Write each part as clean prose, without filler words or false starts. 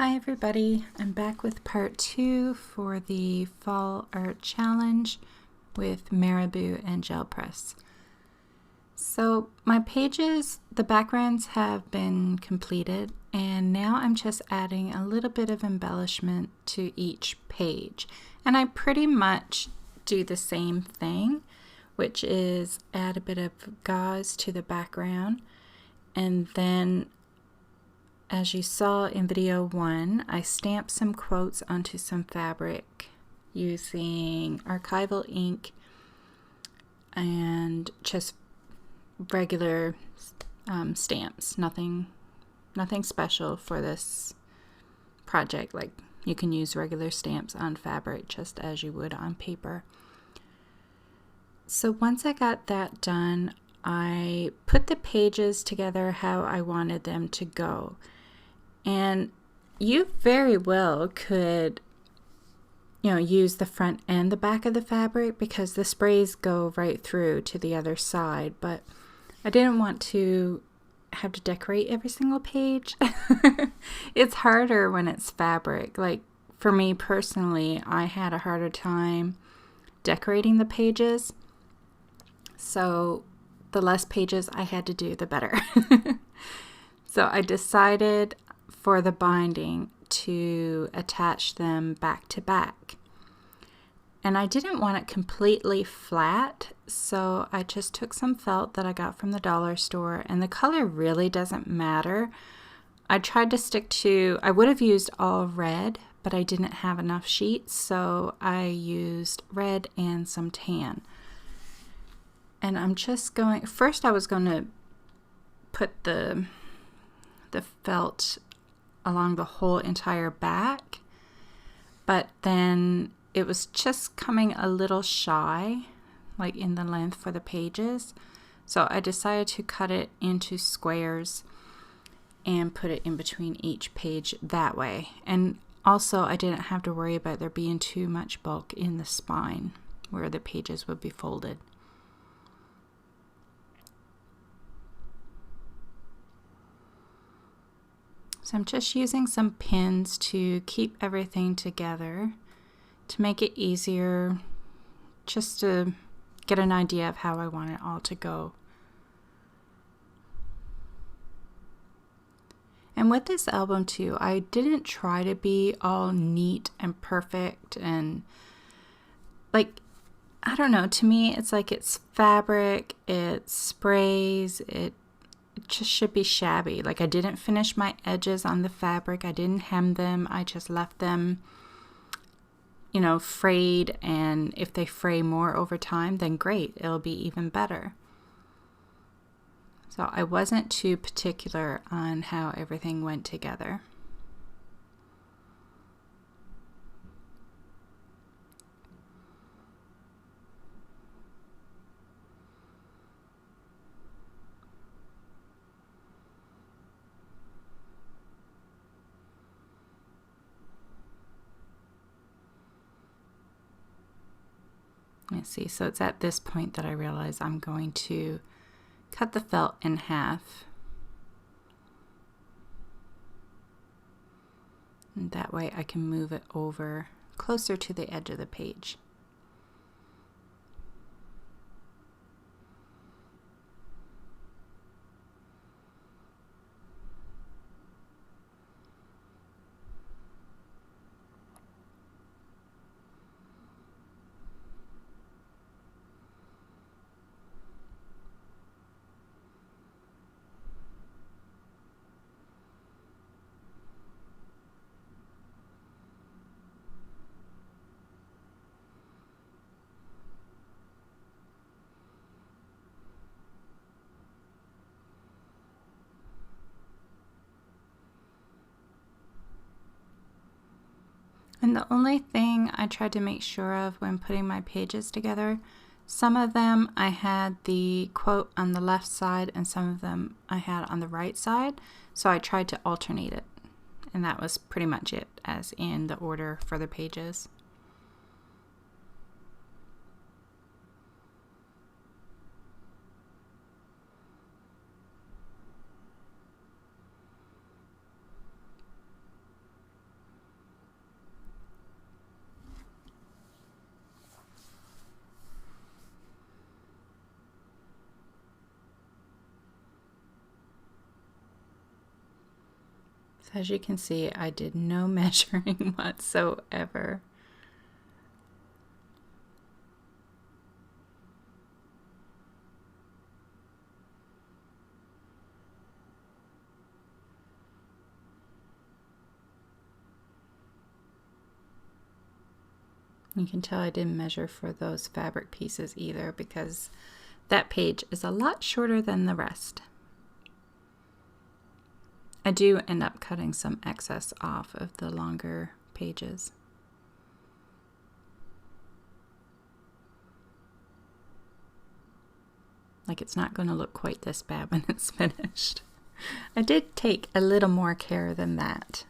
Hi everybody, I'm back with part 2 for the Fall Art Challenge with Marabu and Gel Press. So my pages, the backgrounds have been completed, and now I'm just adding a little bit of embellishment to each page. And I pretty much do the same thing, which is add a bit of gauze to the background, and then as you saw in video 1, I stamped some quotes onto some fabric using archival ink and just regular stamps. Nothing special for this project. Like, you can use regular stamps on fabric just as you would on paper. So once I got that done, I put the pages together how I wanted them to go. And you very well could, use the front and the back of the fabric because the sprays go right through to the other side. But I didn't want to have to decorate every single page. It's harder when it's fabric. Like, for me personally, I had a harder time decorating the pages. So the less pages I had to do, the better. So I decided for the binding to attach them back to back. And I didn't want it completely flat, so I just took some felt that I got from the dollar store, and the color really doesn't matter. I tried to stick to, I would have used all red, but I didn't have enough sheets, so I used red and some tan. And I'm just going, first I was going to put the felt along the whole entire back, but then it was just coming a little shy, like in the length for the pages. So I decided to cut it into squares and put it in between each page that way. And also I didn't have to worry about there being too much bulk in the spine where the pages would be folded. So I'm just using some pins to keep everything together to make it easier, just to get an idea of how I want it all to go. And with this album too, I didn't try to be all neat and perfect and like, I don't know, to me it's like it's fabric, it's sprays, it just should be shabby. Like, I didn't finish my edges on the fabric, I didn't hem them, I just left them, frayed, and if they fray more over time, then great, it'll be even better. So I wasn't too particular on how everything went together. Let's see, so it's at this point that I realize I'm going to cut the felt in half. And that way I can move it over closer to the edge of the page. And the only thing I tried to make sure of when putting my pages together, some of them I had the quote on the left side and some of them I had on the right side, so I tried to alternate it. And that was pretty much it, as in the order for the pages. So as you can see, I did no measuring whatsoever. You can tell I didn't measure for those fabric pieces either, because that page is a lot shorter than the rest. I do end up cutting some excess off of the longer pages. Like, it's not going to look quite this bad when it's finished. I did take a little more care than that.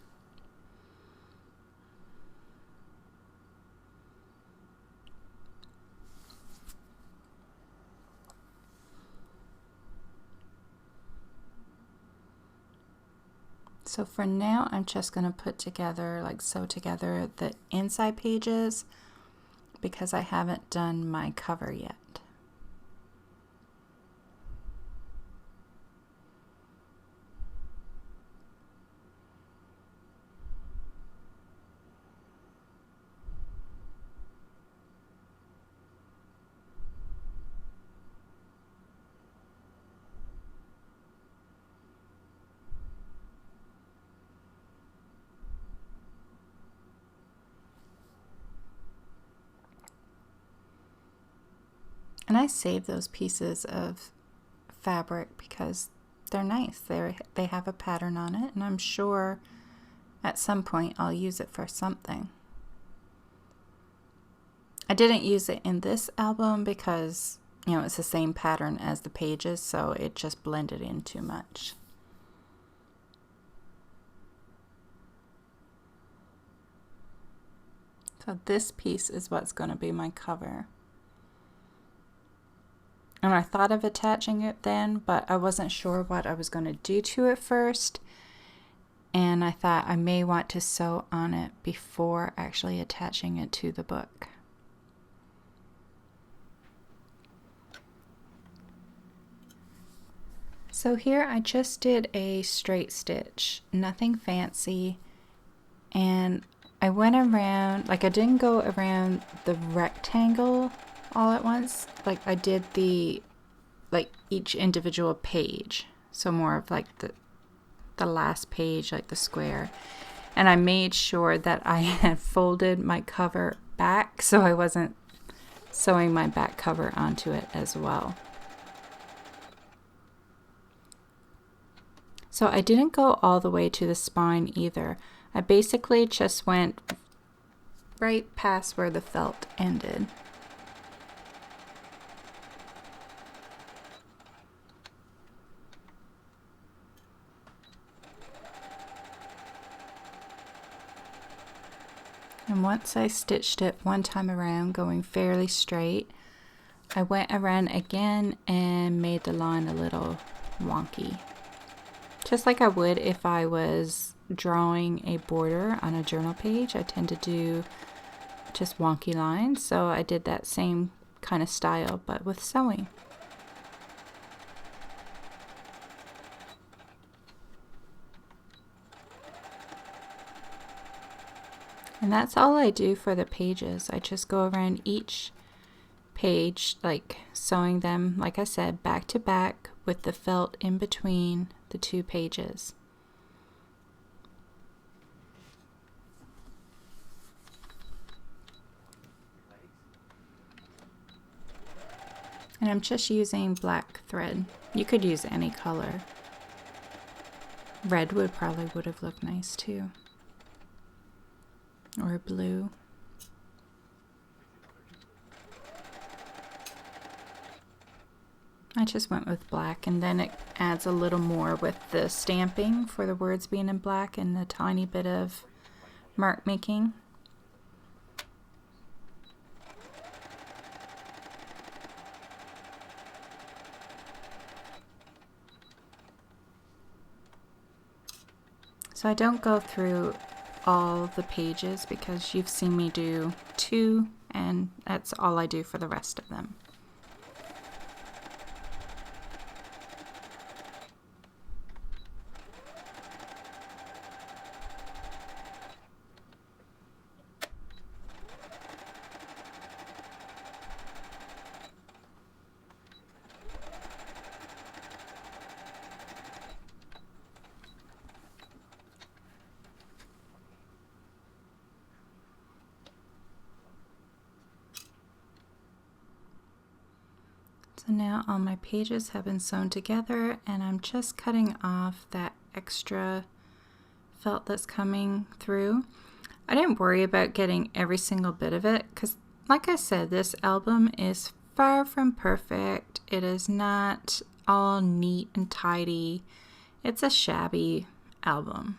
So for now, I'm just going to put together, like sew together the inside pages, because I haven't done my cover yet. And I save those pieces of fabric because they're nice. They have a pattern on it, and I'm sure at some point I'll use it for something. I didn't use it in this album because, you know, it's the same pattern as the pages, so it just blended in too much. So this piece is what's going to be my cover. And I thought of attaching it then, but I wasn't sure what I was going to do to it first. And I thought I may want to sew on it before actually attaching it to the book. So here I just did a straight stitch, nothing fancy. And I went around, like I didn't go around the rectangle all at once. Like I did like each individual page. So more of like the last page, like the square. And I made sure that I had folded my cover back so I wasn't sewing my back cover onto it as well. So I didn't go all the way to the spine either. I basically just went right past where the felt ended. And once I stitched it one time around, going fairly straight, I went around again and made the line a little wonky. Just like I would if I was drawing a border on a journal page. I tend to do just wonky lines, so I did that same kind of style, but with sewing. And that's all I do for the pages. I just go around each page, like sewing them, like I said, back to back with the felt in between the two pages. And I'm just using black thread. You could use any color. Red would have looked nice too. Or blue. I just went with black, and then it adds a little more with the stamping for the words being in black and a tiny bit of mark making. So I don't go through all the pages because you've seen me do 2, and that's all I do for the rest of them. So now all my pages have been sewn together, and I'm just cutting off that extra felt that's coming through. I didn't worry about getting every single bit of it because, like I said, this album is far from perfect. It is not all neat and tidy. It's a shabby album.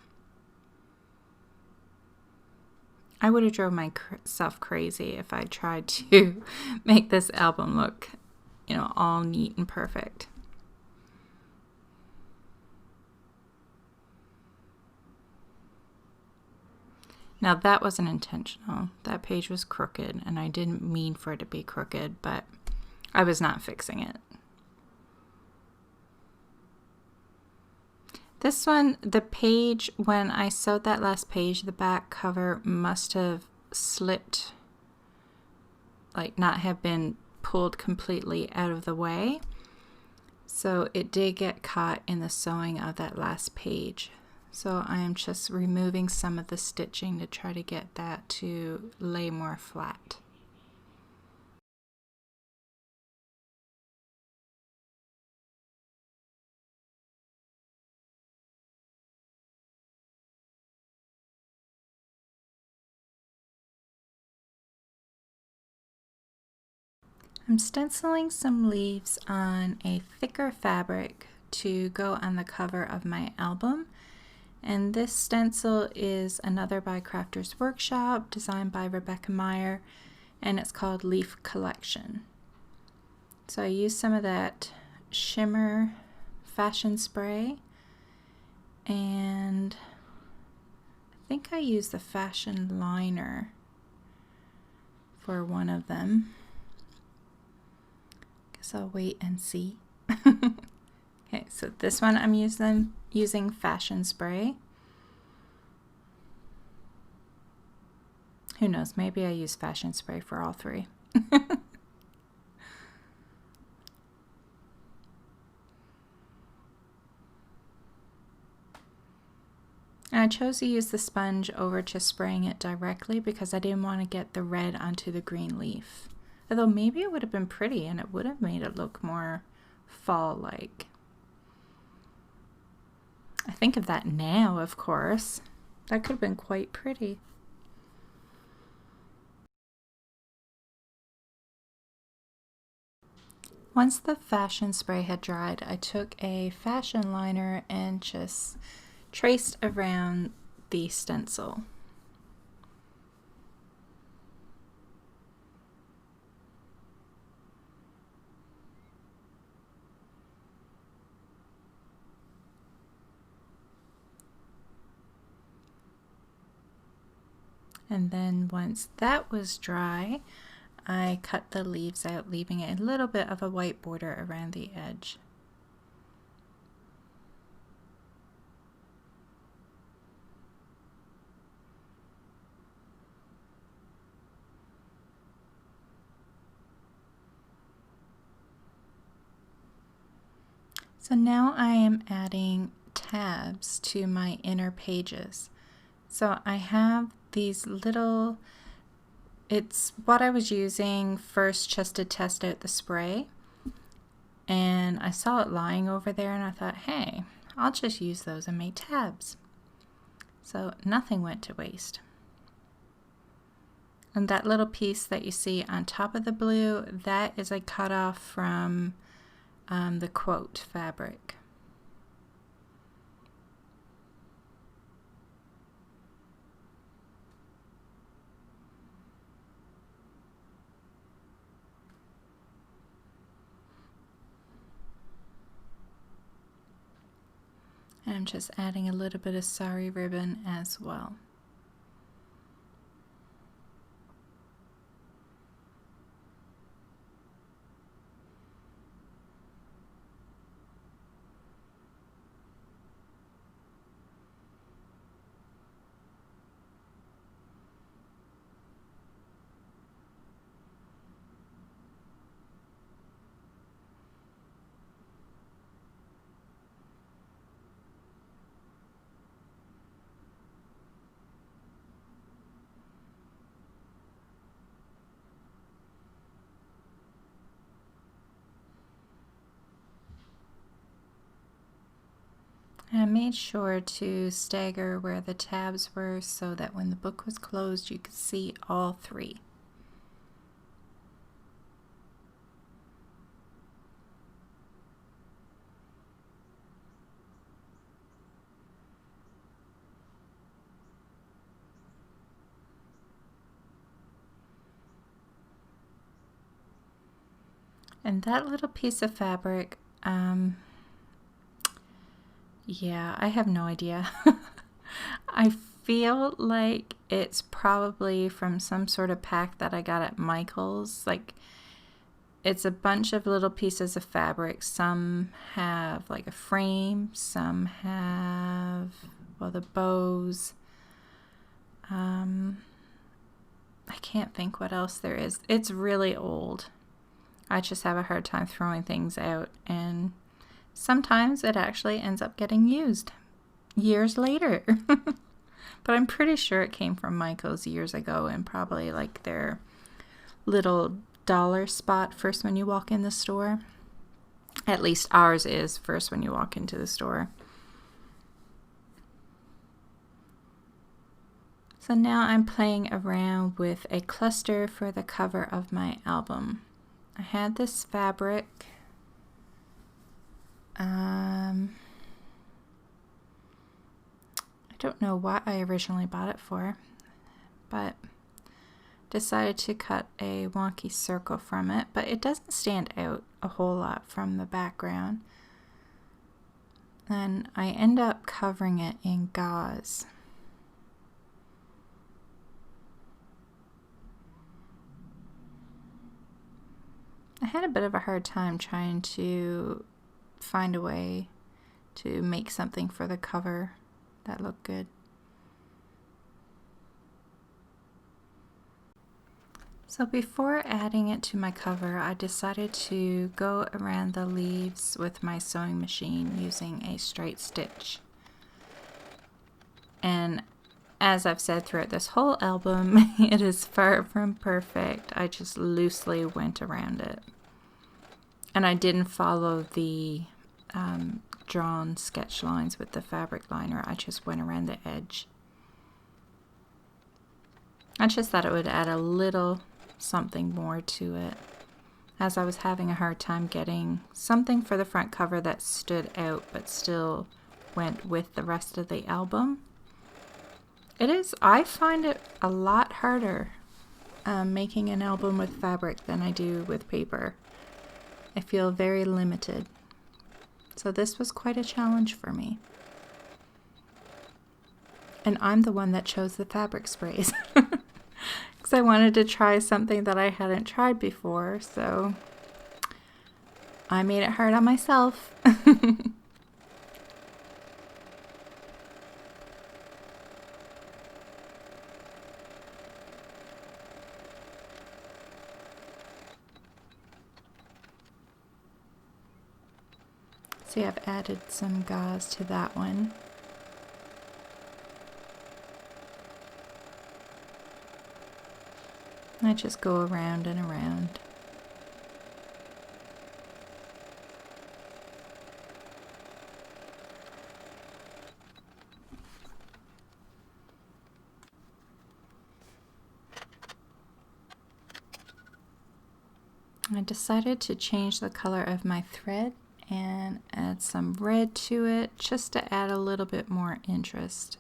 I would have drove myself crazy if I tried to make this album look, you know, all neat and perfect. Now that wasn't intentional. That page was crooked and I didn't mean for it to be crooked, but I was not fixing it. This one, the page, when I sewed that last page, the back cover must have slipped, like not have been pulled completely out of the way. So it did get caught in the sewing of that last page. So I am just removing some of the stitching to try to get that to lay more flat. I'm stenciling some leaves on a thicker fabric to go on the cover of my album. And this stencil is another by Crafters Workshop, designed by Rebecca Meyer, and it's called Leaf Collection. So I used some of that shimmer fashion spray, and I think I used the fashion liner for one of them. Guess I'll wait and see. Okay, so this one I'm using fashion spray. Who knows, maybe I use fashion spray for all three. And I chose to use the sponge over just spraying it directly because I didn't want to get the red onto the green leaf. Although maybe it would have been pretty and it would have made it look more fall-like. I think of that now, of course. That could have been quite pretty. Once the fashion spray had dried, I took a fashion liner and just traced around the stencil. And then once that was dry, I cut the leaves out, leaving a little bit of a white border around the edge. So now I am adding tabs to my inner pages. So I have these little, it's what I was using first just to test out the spray. And I saw it lying over there and I thought, hey, I'll just use those and make tabs. So nothing went to waste. And that little piece that you see on top of the blue, that is a cutoff from the quote fabric. And I'm just adding a little bit of sari ribbon as well. I made sure to stagger where the tabs were so that when the book was closed, you could see all three. And that little piece of fabric, yeah, I have no idea. I feel like it's probably from some sort of pack that I got at Michael's. Like, it's a bunch of little pieces of fabric. Some have like a frame, some have, well, the bows. I can't think what else there is. It's really old. I just have a hard time throwing things out, and sometimes it actually ends up getting used years later. But I'm pretty sure it came from Michael's years ago, and probably like their little dollar spot first when you walk in the store. At least ours is first when you walk into the store. So now I'm playing around with a cluster for the cover of my album. I had this fabric. I don't know what I originally bought it for, but decided to cut a wonky circle from it, but it doesn't stand out a whole lot from the background. And I end up covering it in gauze. I had a bit of a hard time trying to find a way to make something for the cover that looked good. So before adding it to my cover, I decided to go around the leaves with my sewing machine using a straight stitch. And as I've said throughout this whole album, it is far from perfect. I just loosely went around it. And I didn't follow the drawn sketch lines with the fabric liner. I just went around the edge. I just thought it would add a little something more to it, as I was having a hard time getting something for the front cover that stood out but still went with the rest of the album. I find it a lot harder making an album with fabric than I do with paper. I feel very limited. So this was quite a challenge for me. And I'm the one that chose the fabric sprays. Because I wanted to try something that I hadn't tried before, so I made it hard on myself. See, I've added some gauze to that one. I just go around and around. I decided to change the color of my thread and add some red to it just to add a little bit more interest.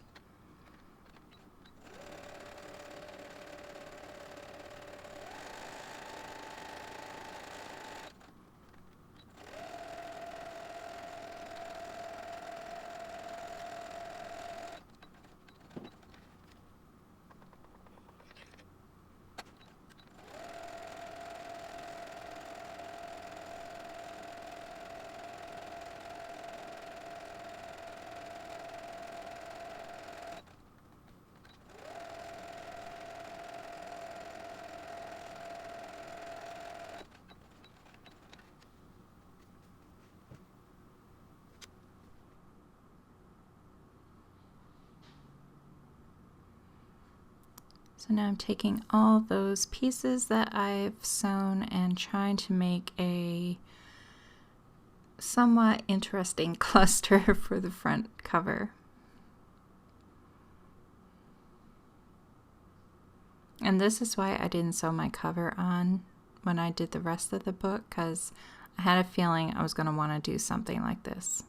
So now I'm taking all those pieces that I've sewn and trying to make a somewhat interesting cluster for the front cover. And this is why I didn't sew my cover on when I did the rest of the book, because I had a feeling I was going to want to do something like this.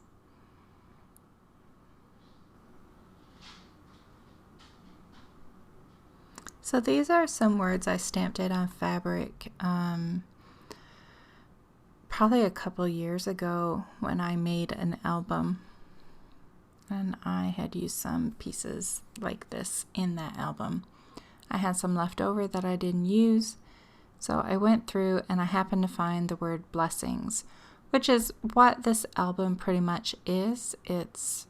So these are some words I stamped it on fabric probably a couple years ago when I made an album, and I had used some pieces like this in that album. I had some left over that I didn't use, so I went through and I happened to find the word blessings, which is what this album pretty much is. It's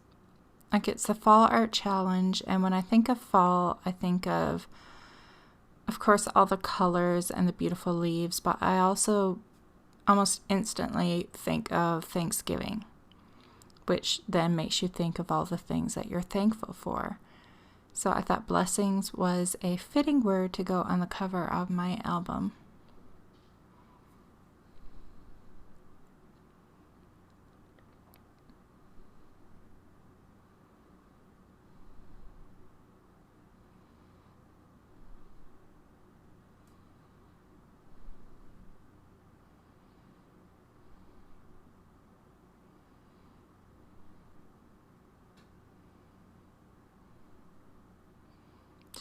the Fall Art Challenge, and when I think of fall, I think of course, all the colors and the beautiful leaves, but I also almost instantly think of Thanksgiving, which then makes you think of all the things that you're thankful for. So I thought blessings was a fitting word to go on the cover of my album.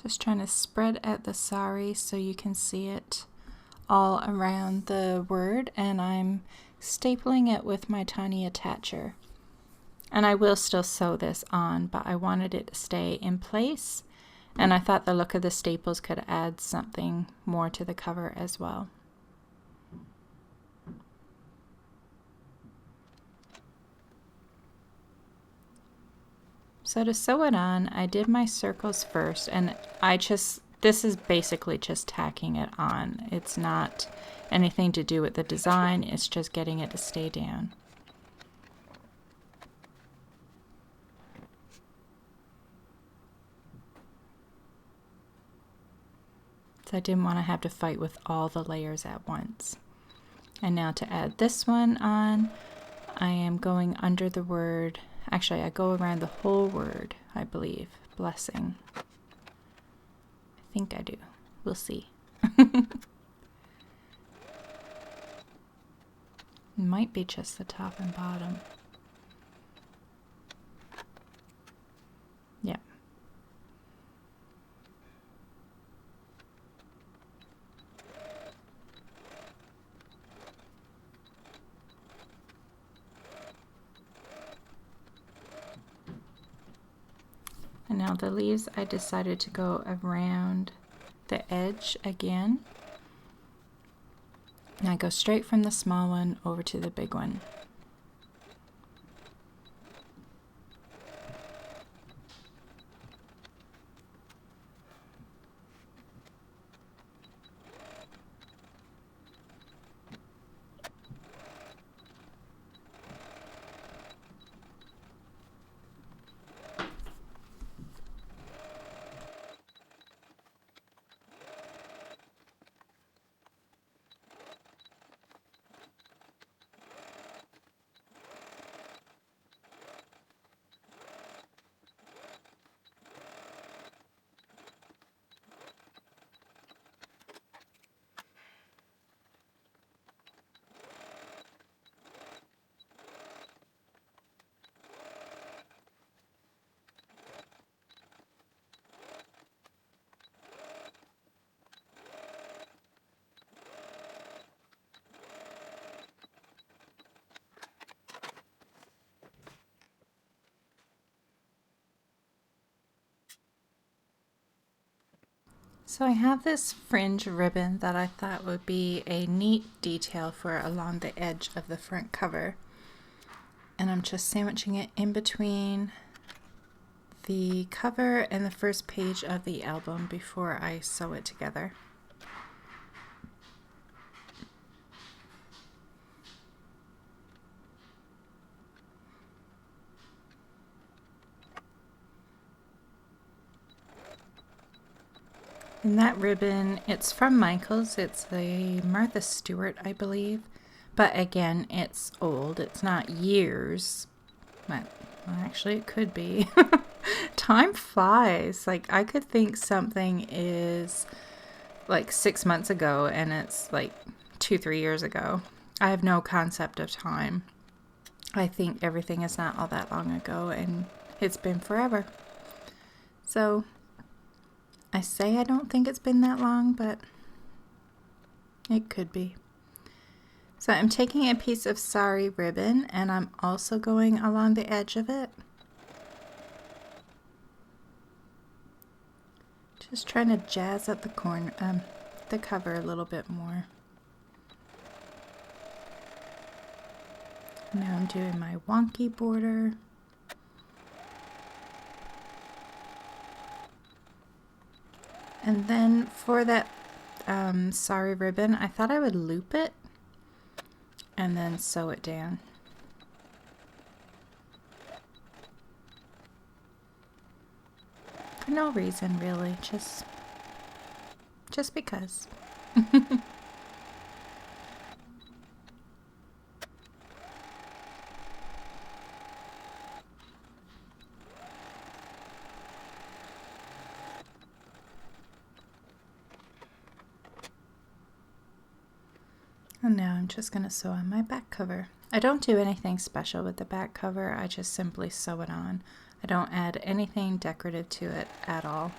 Just trying to spread out the sari so you can see it all around the word, and I'm stapling it with my tiny attacher. And I will still sew this on, but I wanted it to stay in place, and I thought the look of the staples could add something more to the cover as well. So to sew it on, I did my circles first, and this is basically just tacking it on. It's not anything to do with the design, it's just getting it to stay down. So I didn't want to have to fight with all the layers at once. And now to add this one on, I am going under the word. Actually, I go around the whole word, I believe. Blessing. I think I do. We'll see. Might be just the top and bottom. Yeah. And now the leaves, I decided to go around the edge again. And I go straight from the small one over to the big one. So I have this fringe ribbon that I thought would be a neat detail for along the edge of the front cover. And I'm just sandwiching it in between the cover and the first page of the album before I sew it together. And that ribbon, it's from Michaels. It's a Martha Stewart, I believe, But again, it's old. It's not years. But well, actually, it could be. Time flies. Like, I could think something is like 6 months ago and it's like 2-3 years ago. I have no concept of time. I think everything is not all that long ago and it's been forever. So I say I don't think it's been that long, but it could be. So I'm taking a piece of sari ribbon and I'm also going along the edge of it. Just trying to jazz up the cover a little bit more. Now I'm doing my wonky border. And then for that sari ribbon, I thought I would loop it and then sew it down. For no reason really, just because. And now I'm just going to sew on my back cover. I don't do anything special with the back cover, I just simply sew it on. I don't add anything decorative to it at all.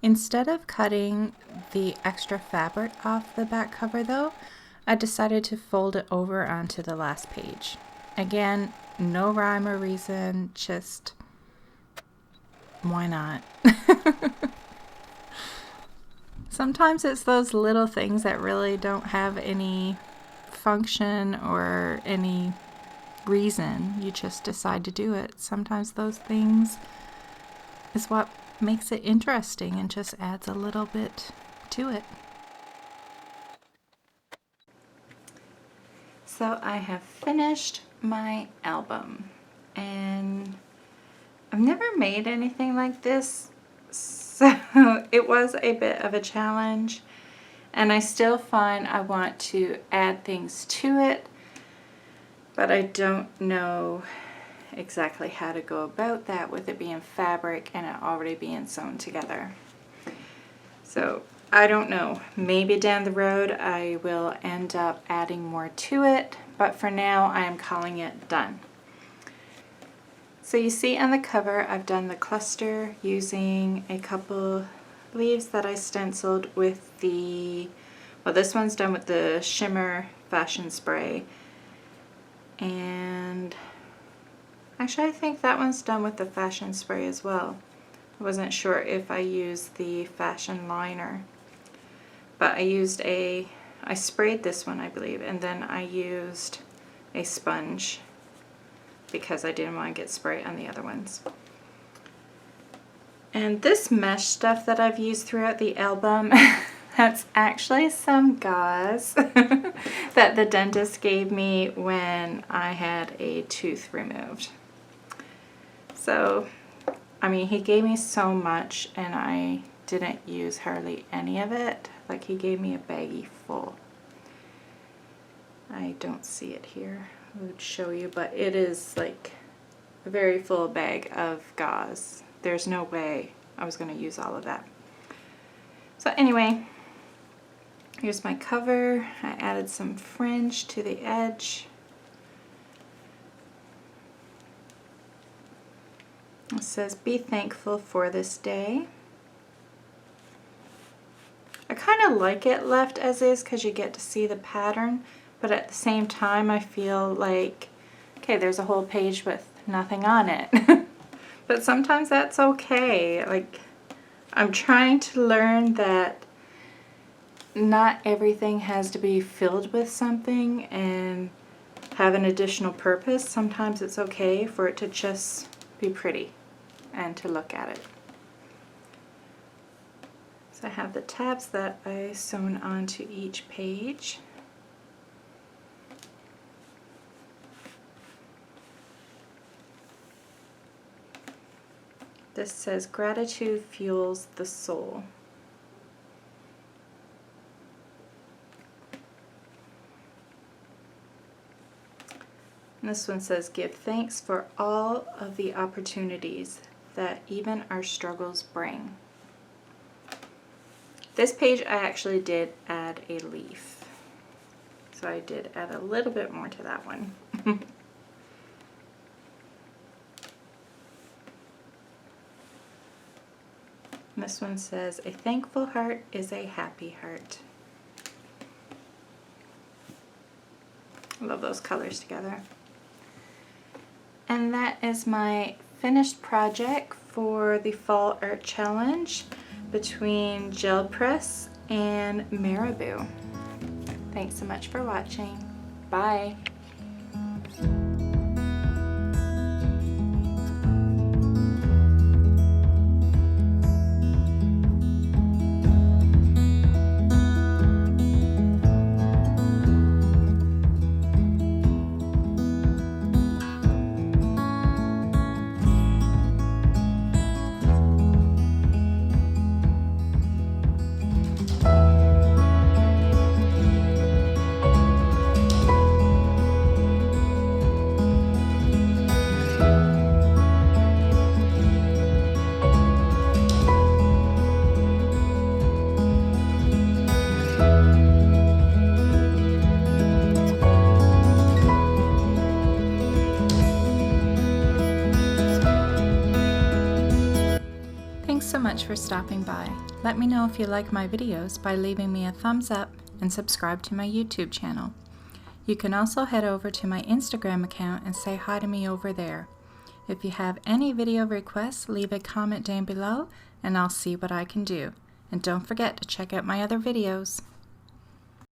Instead of cutting the extra fabric off the back cover though, I decided to fold it over onto the last page. Again, no rhyme or reason, just why not? Sometimes it's those little things that really don't have any function or any reason. You just decide to do it. Sometimes those things is what makes it interesting and just adds a little bit to it. So I have finished my album and I've never made anything like this. So it was a bit of a challenge and I still find I want to add things to it, but I don't know exactly how to go about that with it being fabric and it already being sewn together. So I don't know, maybe down the road I will end up adding more to it, but for now I am calling it done. So you see on the cover I've done the cluster using a couple leaves that I stenciled with the, well, this one's done with the Shimmer Fashion Spray, and actually I think that one's done with the Fashion Spray as well. I wasn't sure if I used the Fashion Liner, but I sprayed this one I believe, and then I used a sponge because I didn't want to get spray on the other ones. And this mesh stuff that I've used throughout the album, that's actually some gauze that the dentist gave me when I had a tooth removed. So, I mean, he gave me so much and I didn't use hardly any of it. Like, he gave me a baggie full. I don't see it here. I would show you, but it is like a very full bag of gauze. There's no way I was going to use all of that. So anyway, here's my cover. I added some fringe to the edge. It says, "Be thankful for this day." I kind of like it left as is because you get to see the pattern, but at the same time I feel like, okay, there's a whole page with nothing on it. But sometimes that's okay. Like, I'm trying to learn that not everything has to be filled with something and have an additional purpose. Sometimes it's okay for it to just be pretty and to look at it. So I have the tabs that I sewn onto each page. This says, "Gratitude fuels the soul." This one says, give thanks for all of the opportunities that even our struggles bring. This page I actually did add a leaf. So I did add a little bit more to that one. This one says, a thankful heart is a happy heart. I love those colors together. And that is my finished project for the Fall Art Challenge between Gel Press and Marabu. Thanks so much for watching. Bye. Thanks so much for stopping by. Let me know if you like my videos by leaving me a thumbs up and subscribe to my YouTube channel. You can also head over to my Instagram account and say hi to me over there. If you have any video requests, leave a comment down below and I'll see what I can do. And don't forget to check out my other videos.